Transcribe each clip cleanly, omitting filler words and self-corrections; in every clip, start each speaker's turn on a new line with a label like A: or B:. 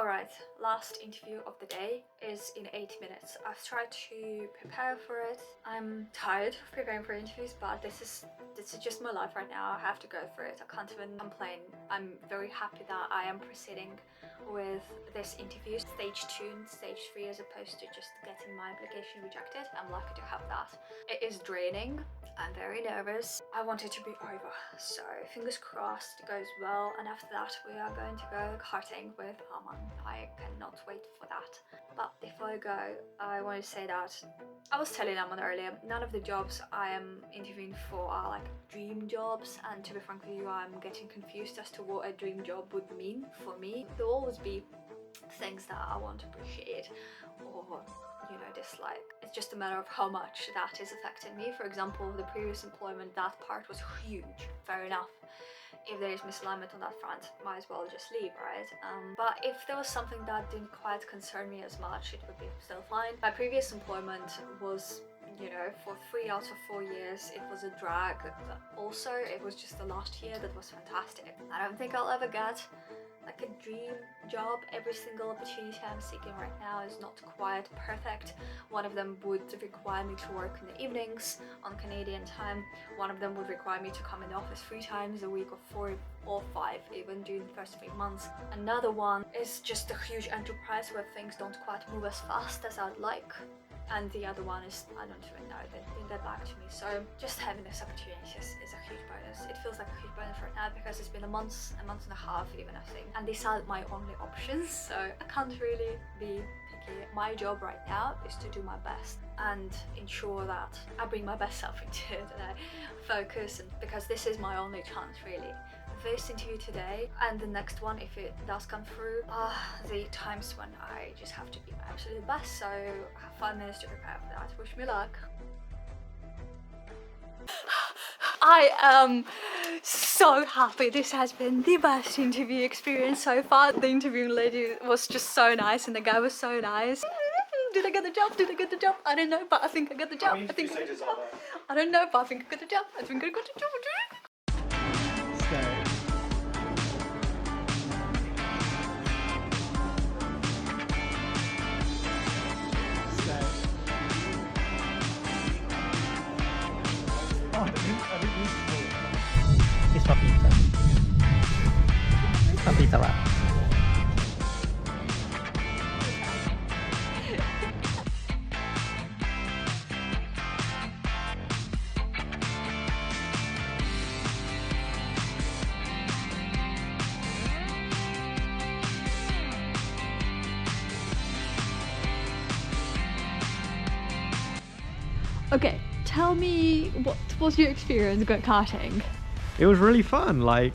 A: Alright, last interview of the day is in 8 minutes. I've tried to prepare for it. I'm tired of preparing for interviews, but this is just my life right now. I have to go for it. I can't even complain. I'm very happy that I am proceeding with this interview. Stage 2 and stage 3 as opposed to just getting my application rejected. I'm lucky to have that. It is draining. I'm very nervous. I want it to be over. So fingers crossed it goes well, and after that we are going to go karting with Aman. I cannot wait for that. But before I go, I want to say that I was telling Aman earlier, none of the jobs I am interviewing for are like dream jobs, and to be frank with you, I'm getting confused as to what a dream job would mean for me. There'll always be things that I want to appreciate or dislike. It's just a matter of how much that is affecting me. For example, the previous employment, that part was huge. Fair enough. If there is misalignment on that front, might as well just leave, right? But if there was something that didn't quite concern me as much, it would be still fine. My previous employment was, for 3 out of 4 years, it was a drag. Also, it was just the last year that was fantastic. I don't think I'll ever get like a dream job. Every single opportunity I'm seeking right now is not quite perfect. One of them would require me to work in the evenings on Canadian time. One of them would require me to come in the office 3 times a week, or 4 or 5 even during the first 3 months. Another one is just a huge enterprise where things don't quite move as fast as I'd like. And the other one is, I don't even know, they didn't get back to me. So just having this opportunity is a huge bonus. It feels like a huge bonus right now because it's been a month and a half even, I think. And these are my only options, so I can't really be picky. My job right now is to do my best and ensure that I bring my best self into it and I focus, and because this is my only chance really. This interview today and the next one, if it does come through, are the times when I just have to be my absolute best. So I have 5 minutes to prepare for that. Wish me luck. I am so happy. This has been the best interview experience so far. The interviewing lady was just so nice and the guy was so nice. Did I get the job? Did I get the job? I don't know, but I think I got the job. I think I got the job. I don't know, but I think I got the job. I think I got the job.
B: It's papita. Papita wrap.
A: Okay, tell me what was your experience going karting?
C: It was really fun. Like,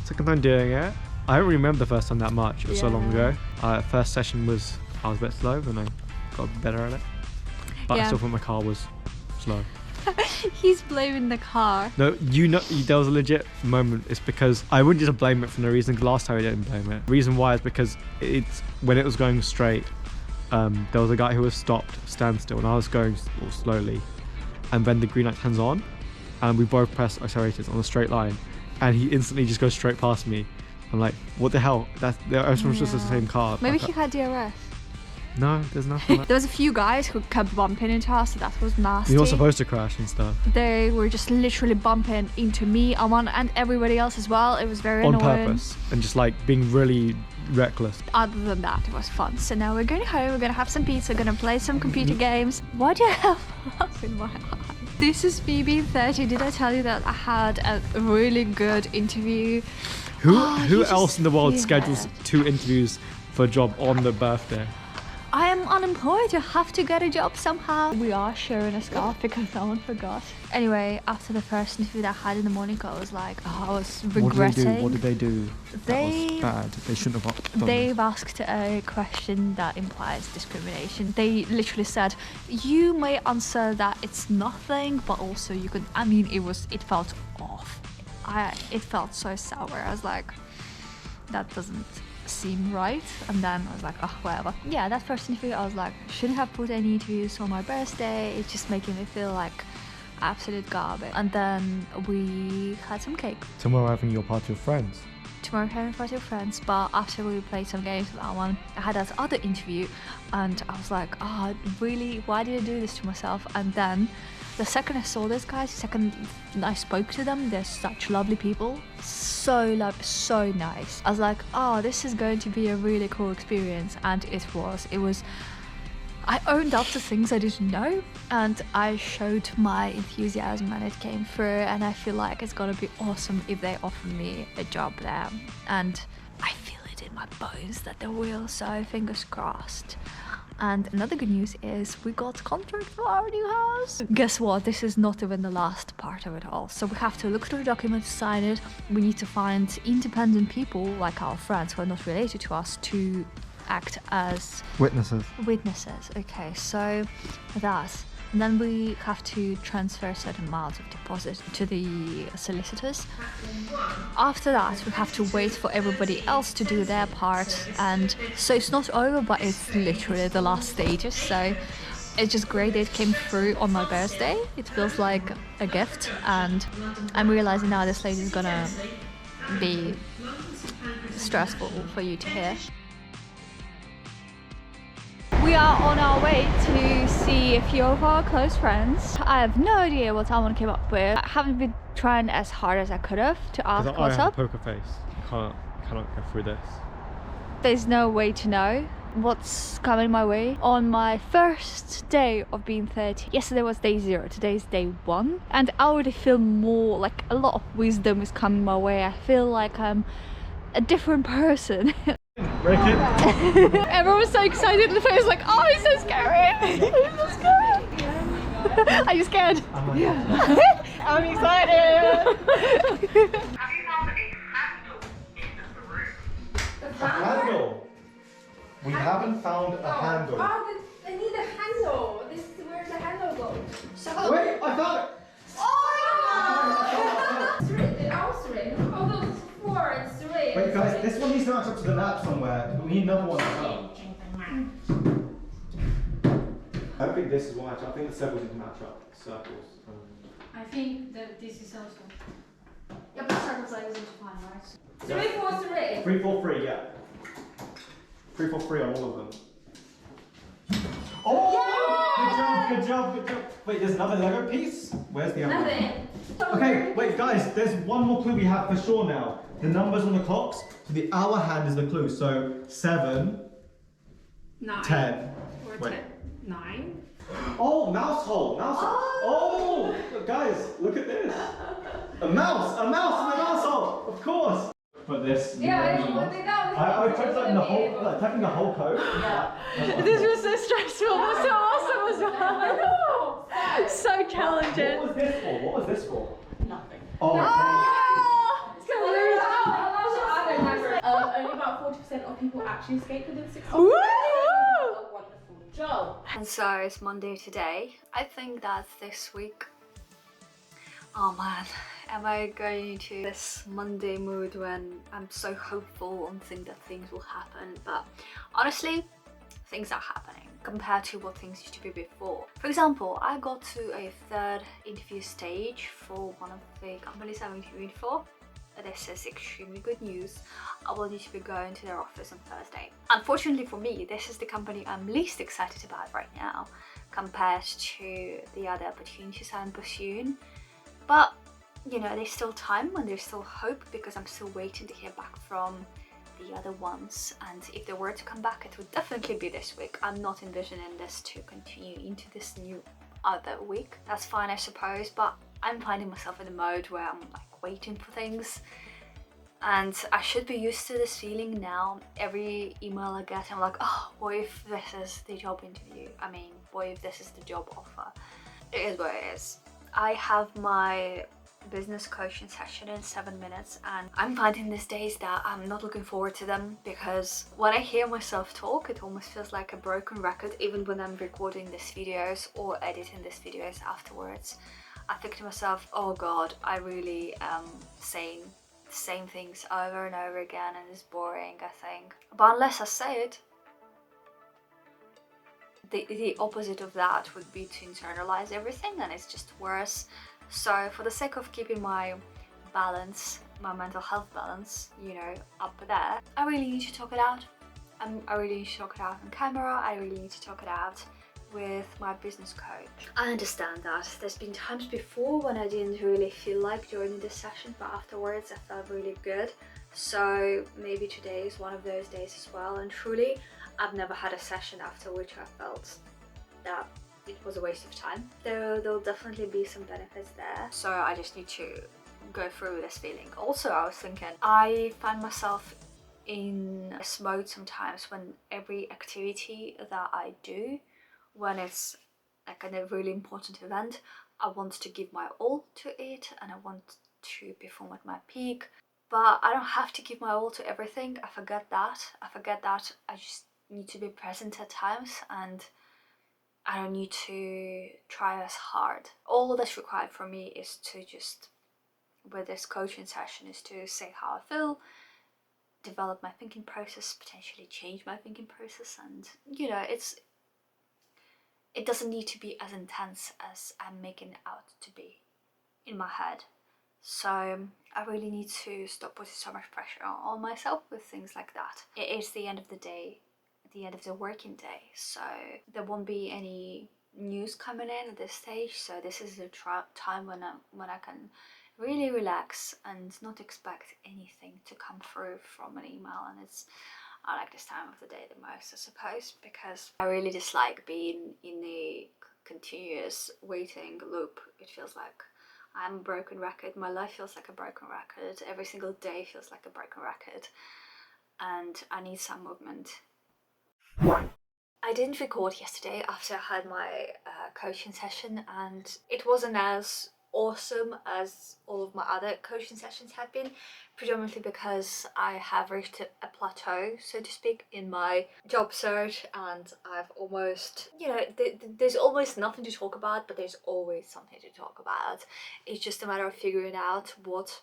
C: second time doing it. I don't remember the first time that much. It was so long ago. First session I was a bit slow, and I got better at it. But I still thought my car was slow.
A: He's blaming the car.
C: No, there was a legit moment. It's because I wouldn't just blame it for no reason. Cause last time I didn't blame it. The reason why is because when it was going straight, there was a guy who was stopped, standstill, and I was going slowly. And then the green light turns on, and we both press accelerators on a straight line, and he instantly just goes straight past me. I'm like, what the hell? I was just the same car.
A: Maybe he had DRS.
C: No, there's nothing.
A: There was a few guys who kept bumping into us, so that was nasty.
C: You were supposed to crash and stuff.
A: They were just literally bumping into me, Aman, and everybody else as well. It was very annoying.
C: On purpose, and just like being really reckless.
A: Other than that, it was fun. So now we're going home, we're gonna have some pizza, we're gonna play some computer games. Why do I have love in my eye? This is BB30. Did I tell you that I had a really good interview?
C: Who else in the world schedules 2 interviews for a job on their birthday?
A: I am unemployed. You have to get a job somehow. We are sharing a scarf because someone forgot. Anyway, after the first interview that I had in the morning, I was like, I was regretting.
C: What did they do? That was bad. They shouldn't have done
A: They've asked a question that implies discrimination. They literally said, you may answer that it's nothing, but also you could, it felt off. It felt so sour. I was like, that doesn't seem right. And then I was like, oh, whatever. Yeah, that first interview, I was like, shouldn't have put any interviews on my birthday. It's just making me feel like absolute garbage. And then we had some cake.
C: Somewhere having your party of friends.
A: tomorrow having party with friends, but after we played some games with that one, I had that other interview and I was like, oh, really, why did I do this to myself? And then the second I saw those guys, the second I spoke to them, they're such lovely people. So nice. I was like, oh, this is going to be a really cool experience. And it was. I owned up to things I didn't know and I showed my enthusiasm and it came through, and I feel like it's gonna be awesome if they offer me a job there. And I feel it in my bones that they will, so fingers crossed. And another good news is we got contract for our new house. Guess what? This is not even the last part of it all. So we have to look through the documents, sign it. We need to find independent people like our friends who are not related to us to act as
C: Witnesses.
A: Okay, so that. And then we have to transfer a certain amount of deposit to the solicitors. After that, we have to wait for everybody else to do their part. And so it's not over, but it's literally the last stages. So it's just great that it came through on my birthday. It feels like a gift. And I'm realizing now this lady is gonna be stressful for you to hear. We are on our way to see a few of our close friends. I have no idea what someone came up with. I haven't been trying as hard as I could have to ask what's up.
C: I have a poker face. You cannot go through this.
A: There's no way to know what's coming my way. On my first day of being 30, yesterday was day 0, today's day 1. And I already feel more like a lot of wisdom is coming my way. I feel like I'm a different person.
C: Break it.
A: Everyone was so excited and the face was like, oh, it's so scary. It's so scary. Are you scared? I'm excited.
B: Have you found a handle in the room?
C: A handle? We haven't found a handle.
D: Oh, they need a handle. This is where the handle goes. So
C: Wait, I found it!
D: oh! 3, the house ring. Oh, those 4 and 3.
C: Wait guys, this one needs to match up to the map somewhere. We need another one as well. I don't think this is one match. I think the circles need to match up. Circles.
D: I think that this is also. Yeah, but circles like this is fine, right? 3, 4, 3.
C: 3, 4, 3, yeah. 3, 4, 3 on all of them. Oh! Good job. Wait, there's another Lego piece? Where's the other one?
D: Nothing.
C: Okay, wait guys, there's one more clue we have for sure now. The numbers on the clocks, so the hour hand is the clue. So 7,
D: 9.
C: 10.
D: Or
C: Wait.
D: 10. 9.
C: Oh, mouse hole. Oh, guys, look at this. A mouse in the mouse hole, of course. But this.
D: Yeah, but they know.
C: I tried typing the whole code.
D: Yeah.
A: This was so stressful, but so awesome as well. So challenging.
C: What was this for?
D: Nothing.
C: Oh,
D: Only about 40% of people actually escape within 6
A: Woo!
D: months. A wonderful job.
A: And so it's Monday today. I think that this week. Oh man, am I going into this Monday mood when I'm so hopeful and think that things will happen? But honestly, things are happening compared to what things used to be before. For example, I got to a 3rd interview stage for one of the companies I'm interviewing for. This is extremely good news. I will need to be going to their office on Thursday. Unfortunately for me, this is the company I'm least excited about right now compared to the other opportunities I'm pursuing. But, you know, there's still time and there's still hope because I'm still waiting to hear back from the other ones. And if they were to come back, it would definitely be this week. I'm not envisioning this to continue into this new other week. That's fine, I suppose, but I'm finding myself in a mode where I'm like waiting for things. And I should be used to this feeling now. Every email I get, I'm like, oh, what if this is the job interview? I mean, what if this is the job offer? It is what it is. I have my business coaching session in 7 minutes and I'm finding these days that I'm not looking forward to them because when I hear myself talk, it almost feels like a broken record even when I'm recording these videos or editing these videos afterwards. I think to myself, oh god, I really am saying the same things over and over again and it's boring, I think. But unless I say it, the opposite of that would be to internalize everything and it's just worse. So for the sake of keeping my balance, my mental health balance, you know, up there, I really need to talk it out. I really need to talk it out on camera. I really need to talk it out with my business coach. I understand that there's been times before when I didn't really feel like joining this session, but afterwards I felt really good. So maybe today is one of those days as well. And truly, I've never had a session after which I felt that it was a waste of time. There'll definitely be some benefits there. So I just need to go through this feeling. Also, I was thinking, I find myself in this mode sometimes when every activity that I do, when it's like a really important event, I want to give my all to it and I want to perform at my peak. But I don't have to give my all to everything. I forget that. I just need to be present at times, and I don't need to try as hard. All that's required from me is to just, with this coaching session, is to say how I feel, develop my thinking process, potentially change my thinking process, and you know, it doesn't need to be as intense as I'm making it out to be in my head. So I really need to stop putting so much pressure on myself with things like that. It is the end of the day, the end of the working day, so there won't be any news coming in at this stage. So this is a time when I can really relax and not expect anything to come through from an email. And I like this time of the day the most, I suppose, because I really dislike being in a continuous waiting loop. It feels like I'm a broken record. My life feels like a broken record. Every single day feels like a broken record, and I need some movement. I didn't record yesterday after I had my coaching session, and it wasn't as awesome as all of my other coaching sessions have been, predominantly because I have reached a plateau, so to speak, in my job search, and I've almost, you know, there's almost nothing to talk about, but there's always something to talk about. It's just a matter of figuring out what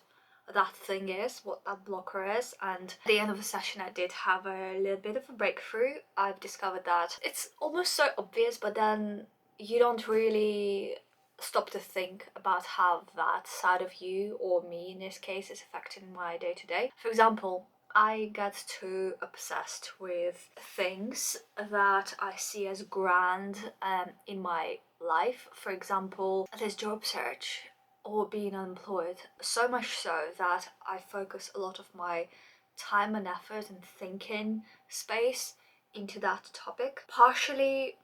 A: that thing is, what that blocker is. And at the end of the session I did have a little bit of a breakthrough. I've discovered that it's almost so obvious, but then you don't really stop to think about how that side of you, or me in this case, is affecting my day-to-day. For example, I get too obsessed with things that I see as grand in my life. For example, this job search or being unemployed, so much so that I focus a lot of my time and effort and thinking space into that topic, partially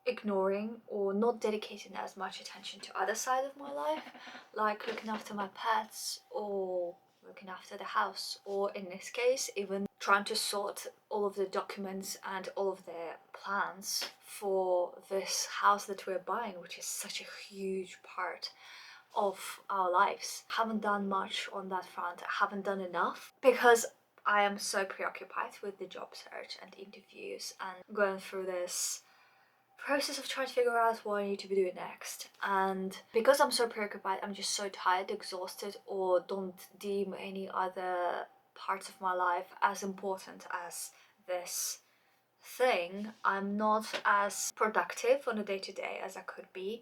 A: ignoring or not dedicating as much attention to other side of my life, like looking after my pets or looking after the house, or in this case even trying to sort all of the documents and all of the plans for this house that we're buying, which is such a huge part of our lives. Haven't done much on that front. I haven't done enough because I am so preoccupied with the job search and interviews and going through this process of trying to figure out what I need to be doing next. And because I'm so preoccupied, I'm just so tired, exhausted, or don't deem any other parts of my life as important as this thing. I'm not as productive on a day-to-day as I could be.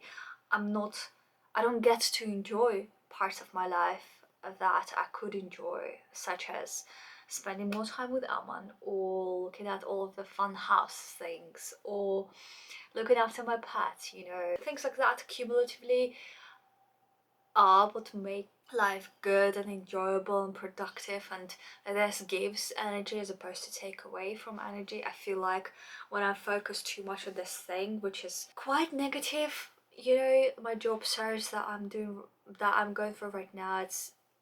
A: I don't get to enjoy parts of my life that I could enjoy, such as spending more time with Aman, or looking at all of the fun house things, or looking after my pets, you know. Things like that cumulatively are what make life good and enjoyable and productive, and this gives energy as opposed to take away from energy. I feel like when I focus too much on this thing, which is quite negative, you know, my job search that I'm going through right now,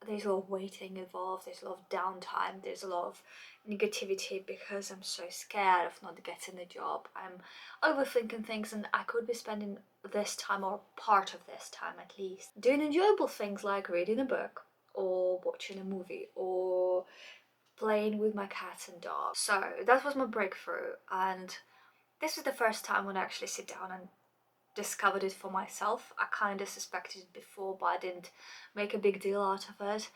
A: there's a lot of waiting involved, there's a lot of downtime, there's a lot of negativity because I'm so scared of not getting the job. I'm overthinking things, and I could be spending this time, or part of this time at least, doing enjoyable things like reading a book or watching a movie or playing with my cats and dog. So that was my breakthrough, and this was the first time when I actually sit down and discovered it for myself. I kind of suspected it before, but I didn't make a big deal out of it.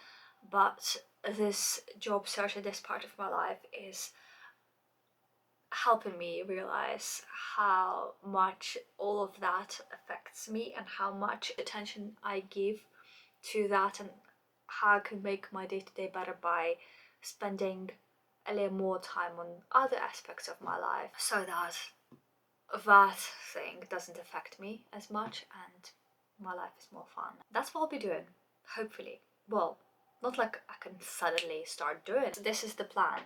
A: But this job search at this part of my life is helping me realize how much all of that affects me and how much attention I give to that, and how I can make my day-to-day better by spending a little more time on other aspects of my life, so that that thing doesn't affect me as much and my life is more fun. That's what I'll be doing, hopefully. Well, not like I can suddenly start doing it. This is the plan.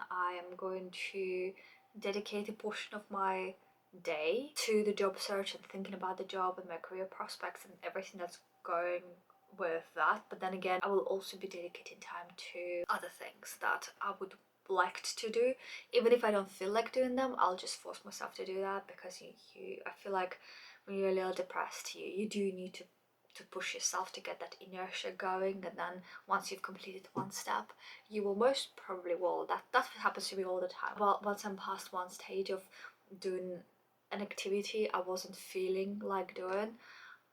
A: I am going to dedicate a portion of my day to the job search and thinking about the job and my career prospects and everything that's going with that. But then again, I will also be dedicating time to other things that I would liked to do. Even if I don't feel like doing them, I'll just force myself to do that, because I feel like when you're a little depressed, you do need to push yourself to get that inertia going, and then once you've completed one step, you will most probably that's what happens to me all the time. Well, once I'm past one stage of doing an activity I wasn't feeling like doing,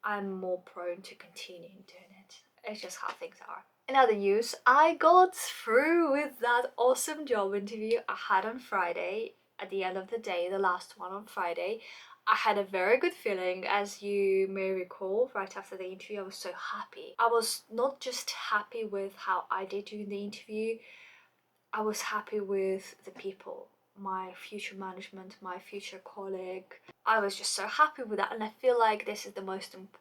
A: I'm more prone to continuing doing it. It's just how things are. In other news, I got through with that awesome job interview I had on Friday. At the end of the day, the last one on Friday, I had a very good feeling. As you may recall, right after the interview, I was so happy. I was not just happy with how I did during the interview, I was happy with the people, my future management, my future colleague. I was just so happy with that, and I feel like this is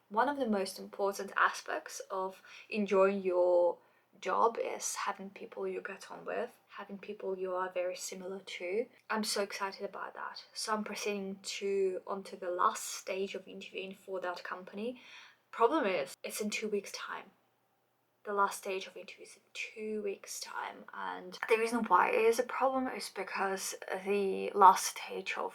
A: one of the most important aspects of enjoying your job, is having people you get on with, having people you are very similar to. I'm so excited about that. So I'm proceeding onto the last stage of interviewing for that company. Problem is, it's in 2 weeks' time. The last stage of interviews in 2 weeks' time, and the reason why it is a problem is because the last stage of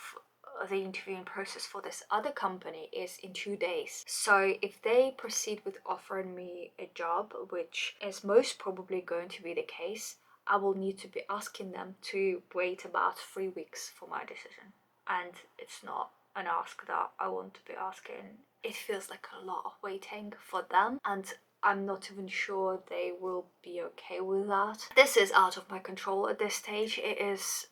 A: the interviewing process for this other company is in 2 days. So if they proceed with offering me a job, which is most probably going to be the case, I will need to be asking them to wait about 3 weeks for my decision, and it's not an ask that I want to be asking. It feels like a lot of waiting for them, and I'm not even sure they will be okay with that. This is out of my control at this stage. It is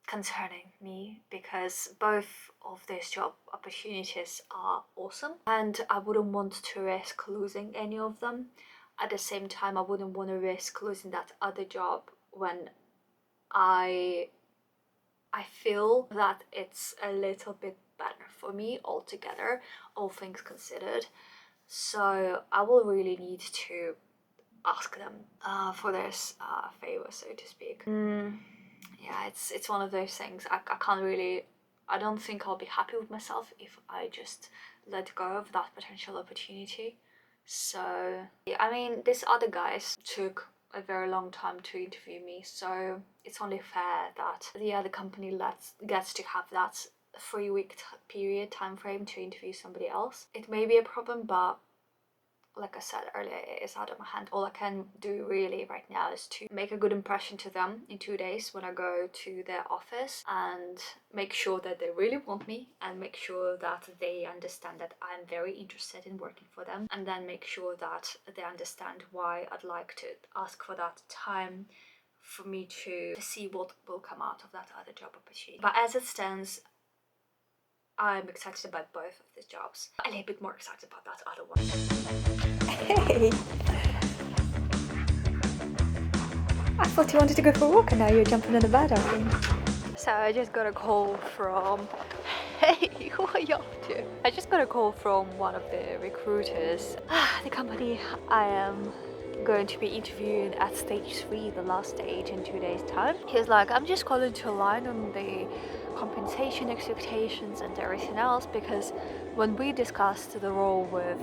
A: concerning me because both of these job opportunities are awesome, and I wouldn't want to risk losing any of them. At the same time, I wouldn't want to risk losing that other job when I feel that it's a little bit better for me altogether, all things considered. So I will really need to ask them for this favor, so to speak. Yeah, it's one of those things. I can't really. I don't think I'll be happy with myself if I just let go of that potential opportunity. So yeah, I mean, these other guys took a very long time to interview me, so it's only fair that the other company gets to have that 3 week period time frame to interview somebody else. It may be a problem, but like I said earlier, it is out of my hand. All I can do really right now is to make a good impression to them in 2 days when I go to their office, and make sure that they really want me, and make sure that they understand that I'm very interested in working for them, and then make sure that they understand why I'd like to ask for that time for me to see what will come out of that other job opportunity. But as it stands, I'm excited about both of these jobs. A little bit more excited about that other one. Hey! I thought you wanted to go for a walk and now you're jumping in the bed, aren't you? So I just got a call from... Hey, what are you up to? I just got a call from one of the recruiters. The company I am going to be interviewing at stage 3, the last stage, in 2 days' time. He was like, I'm just calling to align on the compensation expectations and everything else, because when we discussed the role with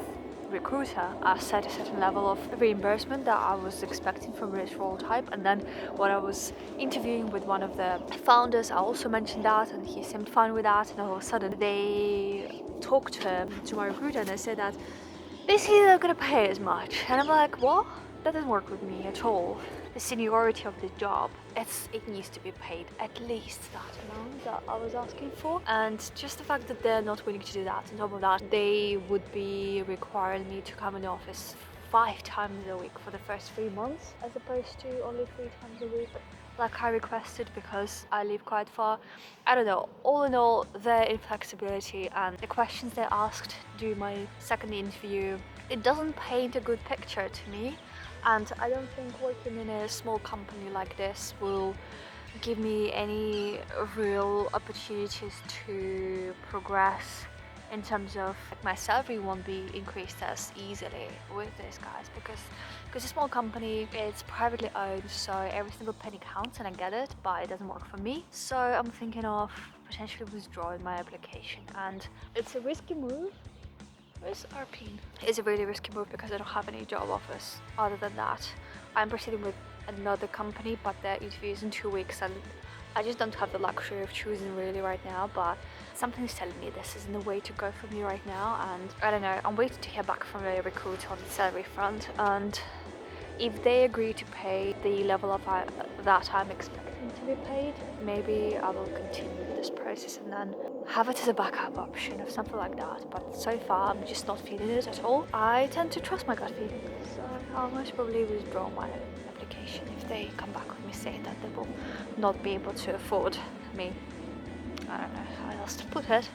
A: recruiter, I set a certain level of reimbursement that I was expecting from this role type, and then when I was interviewing with one of the founders, I also mentioned that, and he seemed fine with that, and all of a sudden they talked to my recruiter and they said that basically they're gonna pay as much, and I'm like, what? That doesn't work with me at all. The seniority of the job, it needs to be paid at least that amount that I was asking for, and just the fact that they're not willing to do that, on top of that, they would be requiring me to come in the office 5 times a week for the first 3 months, as opposed to only 3 times a week like I requested because I live quite far. I don't know, all in all, their inflexibility and the questions they asked during my second interview, it doesn't paint a good picture to me. And I don't think working in a small company like this will give me any real opportunities to progress in terms of like, my salary won't be increased as easily with these guys because a small company, it's privately owned, so every single penny counts, and I get it, but it doesn't work for me. So I'm thinking of potentially withdrawing my application, and it's a risky move. Where's our pin? It's a really risky move because I don't have any job offers. Other than that, I'm proceeding with another company, but their interview is in 2 weeks, and I just don't have the luxury of choosing really right now. But something's telling me this isn't the way to go for me right now, and I don't know. I'm waiting to hear back from a recruiter on the salary front, and if they agree to pay the level of that I'm expecting to be paid, maybe I will continue with this process and then have it as a backup option or something like that. But so far, I'm just not feeling it at all. I tend to trust my gut feeling, so I'll most probably withdraw my application if they come back with me saying that they will not be able to afford me. I don't know how else to put it.